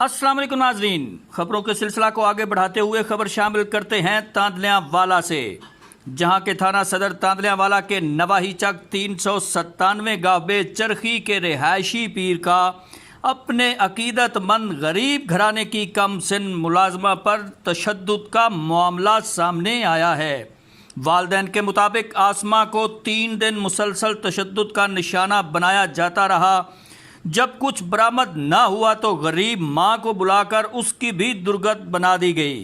अस्सलाम वालेकुम नाजरीन, खबरों के सिलसिला को आगे बढ़ाते हुए खबर शामिल करते हैं तांदलियावाला से, जहां के थाना सदर तांदलियावाला के नवाही चक 397 गाँव चरखी के रिहायशी पीर का अपने अकीदतमंद गरीब घराने की कम सिन मुलाजमा पर तशद्दुद का मामला सामने आया है। वालदैन के मुताबिक आसमा को 3 दिन मुसलसल तशद्दुद का निशाना बनाया जाता रहा। जब कुछ बरामद न हुआ तो गरीब मां को बुलाकर उसकी भी दुर्गत बना दी गई।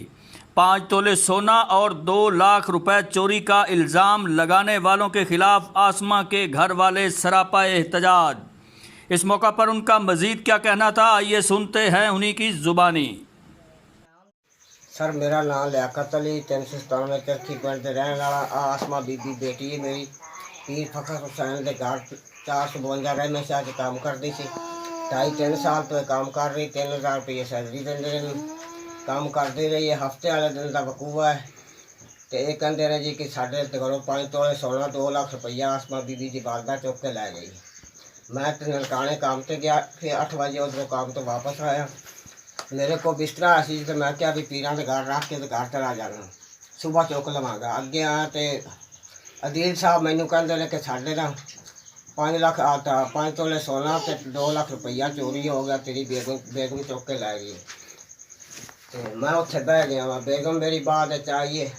5 तोले सोना और 2 लाख रुपए चोरी का इल्ज़ाम लगाने वालों के खिलाफ आसमा के घर वाले सरापा एहतजाज। इस मौका पर उनका मजीद क्या कहना था, आइए सुनते हैं उन्हीं की जुबानी। सर मेरा नाम लियाकत अली 397 चरखी पिंड दे रहने वाला। आसमा बीबी बेटी है मेरी। पीर फखर हुसैन के घर 452 रहने से आज काम करती सी। 2.5-3 साल तो काम कर रही, 3000 रुपये सैलरी देंगे रहे, काम करती रही है। हफ्ते वाले दिन का वकूआ है तो ये कहते रहे जी कि साढ़े घरों 5 तोले सोना 2 लाख रुपया आसमा बीबी की वालदा चुक के लै गई। मैं तो ननकाने काम से गया, फिर 8 बजे उधरों काम तो वापस आया। मेरे को बिस्तरा सी तो मैं क्या भी पीर के घर रख के तो घर चला जाना, सुबह चुक लवांगा। अगे आया तो अदील साहब मैनू कहते कि साढ़े ना 5 लाख आता 5 तोले सोना तो 2 लाख रुपया चोरी हो गया, तेरी बेगम चुक के लै गई। तो मैं उत्थे बह गया वहाँ, बेगम मेरी बाद चाहिए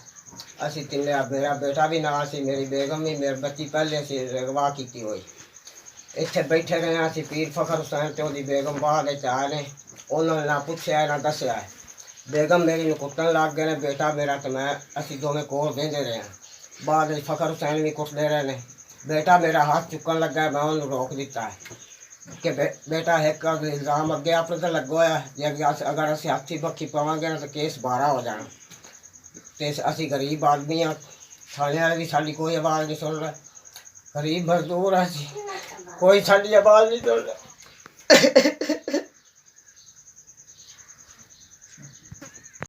असी तिन्ने, मेरा बेटा भी ना सी, मेरी बेगम भी, मेरी बच्ची पहले से अगवा की हुई। इत्थे बैठे रहे असी पीर फखर हुसैन तो ओदी बेगम बाद आए ने, उन्होंने ना पूछा ना दसिया। बेगम मेरी कुटन लग गए ने, बेटा मेरा तो मैं असी दोवें कोल देंदे रहे। बाद फखर हुसैन भी कुटते रहे ने। बेटा मेरा हाथ चुकन लगा, मैं उन्होंने रोक दिता है कि बेटा एक इल्ज़ाम अगे अपने तो लगो है, अगर असी हाथी पक्खी पावे ना तो केस 12 हो जाना। तो असी गरीब आदमी हाँ, थाने वाले भी साड़ी कोई आवाज़ नहीं सुन रहा, गरीब मजदूर है, कोई साड़ी आवाज़ नहीं सुन रहा।